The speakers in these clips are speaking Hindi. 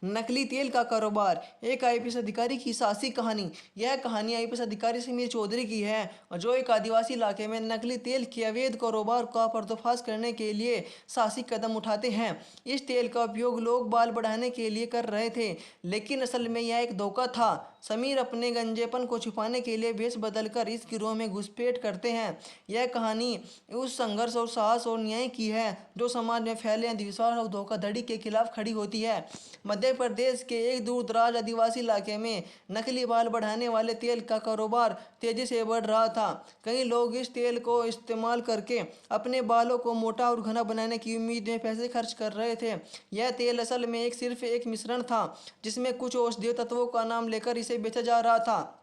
नकली तेल का कारोबार, एक आईपीएस अधिकारी की साहसी कहानी। यह कहानी आईपीएस अधिकारी समीर चौधरी की है, जो एक आदिवासी इलाके में नकली तेल के अवैध कारोबार का पर्दाफाश करने के लिए साहसी कदम उठाते हैं। इस तेल का उपयोग लोग बाल बढ़ाने के लिए कर रहे थे, लेकिन असल में यह एक धोखा था। समीर अपने गंजेपन को छुपाने के लिए भेष बदलकर इस गिरोह में घुसपैठ करते हैं। यह कहानी उस संघर्ष और साहस और न्याय की है जो समाज में फैले अंधविश्वास और धोखाधड़ी के खिलाफ खड़ी होती है। मध्य प्रदेश के एक दूर दराज आदिवासी इलाके में नकली बाल बढ़ाने वाले तेल का कारोबार तेजी से बढ़ रहा था। कई लोग इस तेल को इस्तेमाल करके अपने बालों को मोटा और घना बनाने की उम्मीद में पैसे खर्च कर रहे थे। यह तेल असल में सिर्फ एक मिश्रण था, जिसमें कुछ औषधीय तत्वों का नाम लेकर इसे बेचा जा रहा था।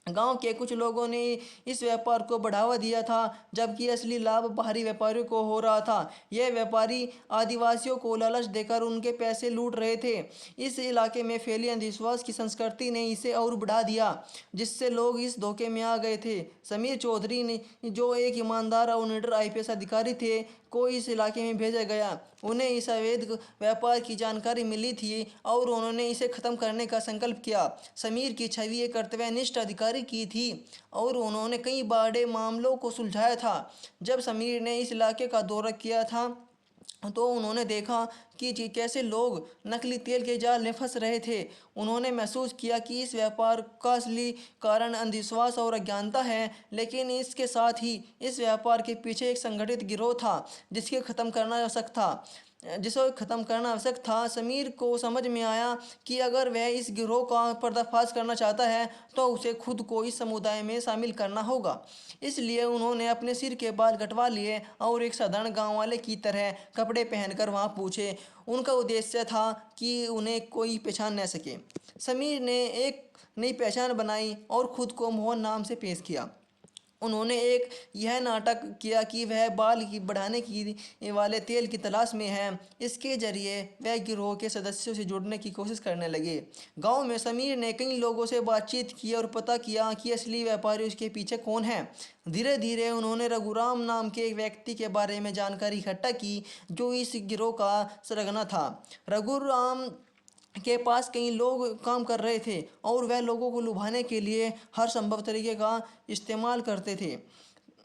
गांव के कुछ लोगों ने इस व्यापार को बढ़ावा दिया था, जबकि असली लाभ बाहरी व्यापारियों को हो रहा था। यह व्यापारी आदिवासियों को लालच देकर उनके पैसे लूट रहे थे। इस इलाके में फैली अंधविश्वास की संस्कृति ने इसे और बढ़ा दिया, जिससे लोग इस धोखे में आ गए थे। समीर चौधरी ने, जो एक ईमानदार और निडर आईपीएस अधिकारी थे, को इस इलाके में भेजा गया। उन्हें इस अवैध व्यापार की जानकारी मिली थी और उन्होंने इसे खत्म करने का संकल्प किया। समीर की छवि एक कर्तव्यनिष्ठ अधिकारी की थी और उन्होंने कई बड़े मामलों को सुलझाया था। जब समीर ने इस इलाके का दौरा किया था, तो उन्होंने देखा कि कैसे लोग नकली तेल के जाल में फंस रहे थे। उन्होंने महसूस किया कि इस व्यापार का असली कारण अंधविश्वास और अज्ञानता है, लेकिन इसके साथ ही इस व्यापार के पीछे एक संगठित गिरोह था जिसे ख़त्म करना आवश्यक था। समीर को समझ में आया कि अगर वह इस गिरोह का पर्दाफाश करना चाहता है, तो उसे खुद को इस समुदाय में शामिल करना होगा। इसलिए उन्होंने अपने सिर के बाल कटवा लिए और एक साधारण गांव वाले की तरह कपड़े पहनकर वहां पहुंचे। उनका उद्देश्य था कि उन्हें कोई पहचान न सके। समीर ने एक नई पहचान बनाई और खुद को मोहन नाम से पेश किया। उन्होंने एक यह नाटक किया कि वह बाल की बढ़ाने की वाले तेल की तलाश में है। इसके जरिए वह गिरोह के सदस्यों से जुड़ने की कोशिश करने लगे। गांव में समीर ने कई लोगों से बातचीत की और पता किया कि असली व्यापारी उसके पीछे कौन है। धीरे धीरे उन्होंने रघुराम नाम के एक व्यक्ति के बारे में जानकारी इकट्ठा की, जो इस गिरोह का सरगना था। रघुराम के पास कई लोग काम कर रहे थे और वह लोगों को लुभाने के लिए हर संभव तरीके का इस्तेमाल करते थे।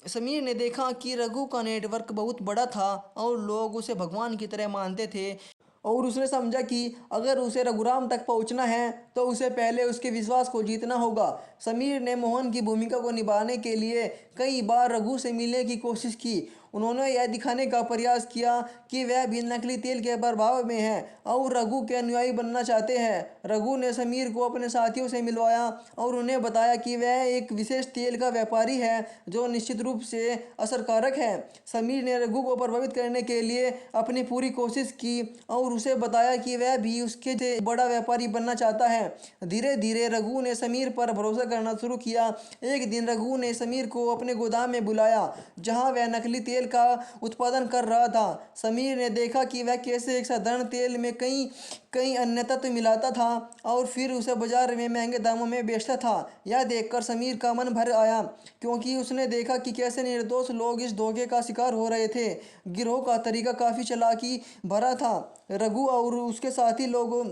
समीर ने देखा कि रघु का नेटवर्क बहुत बड़ा था और लोग उसे भगवान की तरह मानते थे, और उसने समझा कि अगर उसे रघुराम तक पहुंचना है तो उसे पहले उसके विश्वास को जीतना होगा। समीर ने मोहन की भूमिका को निभाने के लिए कई बार रघु से मिलने की कोशिश की। उन्होंने यह दिखाने का प्रयास किया कि वह भी नकली तेल के प्रभाव में है और रघु के अनुयायी बनना चाहते हैं। रघु ने समीर को अपने साथियों से मिलवाया और उन्हें बताया कि वह एक विशेष तेल का व्यापारी है जो निश्चित रूप से असरकारक है। समीर ने रघु को प्रभावित करने के लिए अपनी पूरी कोशिश की और उसे बताया कि वह भी उसके से बड़ा व्यापारी बनना चाहता है। धीरे धीरे रघु ने समीर पर भरोसा करना शुरू किया। एक दिन रघु ने समीर को अपने गोदाम में बुलाया, जहां वह नकली तेल का उत्पादन कर रहा था। समीर ने देखा कि वह कैसे एक साधारण तेल में कई कई अन्य तत्व मिलाता था और फिर उसे बाजार में महंगे दामों में बेचता था। यह देखकर समीर का मन भर आया, क्योंकि उसने देखा कि कैसे निर्दोष लोग इस धोखे का शिकार हो रहे थे। गिरोह का तरीका काफ़ी चालाकी भरा था। रघु और उसके साथी लोगों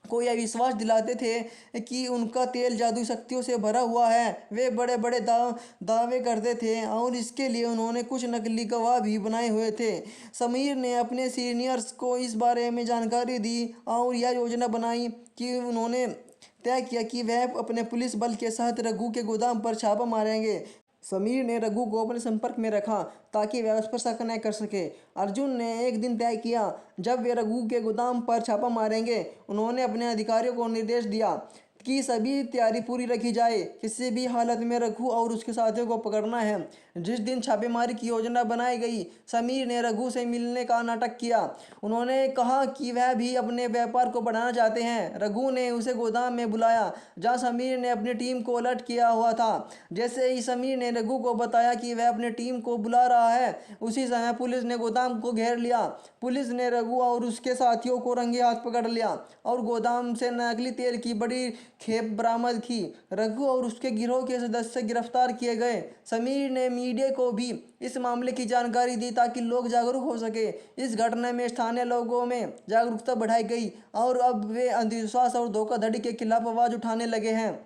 को यह विश्वास दिलाते थे कि उनका तेल जादुई शक्तियों से भरा हुआ है। वे बड़े बड़े दावे करते थे और इसके लिए उन्होंने कुछ नकली गवाह भी बनाए हुए थे। समीर ने अपने सीनियर्स को इस बारे में जानकारी दी और यह योजना बनाई कि उन्होंने तय किया कि वह अपने पुलिस बल के साथ रघु के गोदाम पर छापा मारेंगे। समीर ने रघु को अपने संपर्क में रखा ताकि वह उस पर शक न कर सके। अर्जुन ने एक दिन तय किया जब वे रघु के गोदाम पर छापा मारेंगे। उन्होंने अपने अधिकारियों को निर्देश दिया कि सभी तैयारी पूरी रखी जाए, किसी भी हालत में रघु और उसके साथियों को पकड़ना है। जिस दिन छापेमारी की योजना बनाई गई, समीर ने रघु से मिलने का नाटक किया। उन्होंने कहा कि वह भी अपने व्यापार को बढ़ाना चाहते हैं। रघु ने उसे गोदाम में बुलाया, जहां समीर ने अपनी टीम को अलर्ट किया हुआ था। जैसे ही समीर ने रघु को बताया कि वह अपनी टीम को बुला रहा है, उसी समय पुलिस ने गोदाम को घेर लिया। पुलिस ने रघु और उसके साथियों को रंगे हाथ पकड़ लिया और गोदाम से नकली तेल की बड़ी खेप बरामद की। रघु और उसके गिरोह के सदस्य गिरफ्तार किए गए। समीर ने मीडिया को भी इस मामले की जानकारी दी ताकि लोग जागरूक हो सके। इस घटना में स्थानीय लोगों में जागरूकता बढ़ाई गई और अब वे अंधविश्वास और धोखाधड़ी के खिलाफ आवाज़ उठाने लगे हैं।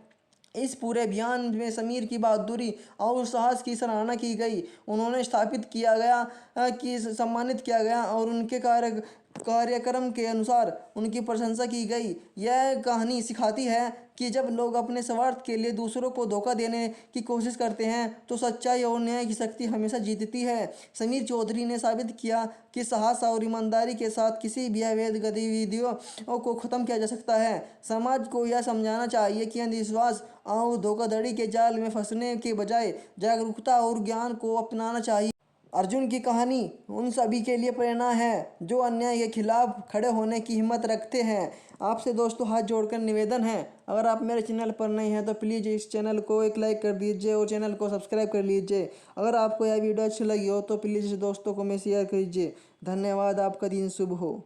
इस पूरे अभियान में समीर की बहादुरी और साहस की सराहना की गई। उन्होंने स्थापित किया गया कि सम्मानित किया गया और उनके कार्यक्रम के अनुसार उनकी प्रशंसा की गई। यह कहानी सिखाती है कि जब लोग अपने स्वार्थ के लिए दूसरों को धोखा देने की कोशिश करते हैं तो सच्चाई और न्याय की शक्ति हमेशा जीतती है। समीर चौधरी ने साबित किया कि साहस और ईमानदारी के साथ किसी भी अवैध गतिविधियों को ख़त्म किया जा सकता है। समाज को यह समझाना चाहिए कि अंधविश्वास और धोखाधड़ी के जाल में फंसने के बजाय जागरूकता और ज्ञान को अपनाना चाहिए। अर्जुन की कहानी उन सभी के लिए प्रेरणा है जो अन्याय के खिलाफ खड़े होने की हिम्मत रखते हैं। आपसे दोस्तों हाथ जोड़कर निवेदन है, अगर आप मेरे चैनल पर नए हैं तो प्लीज़ इस चैनल को एक लाइक कर दीजिए और चैनल को सब्सक्राइब कर लीजिए। अगर आपको यह वीडियो अच्छी लगी हो तो प्लीज़ इस दोस्तों को में शेयर कीजिए। धन्यवाद। आपका दिन शुभ हो।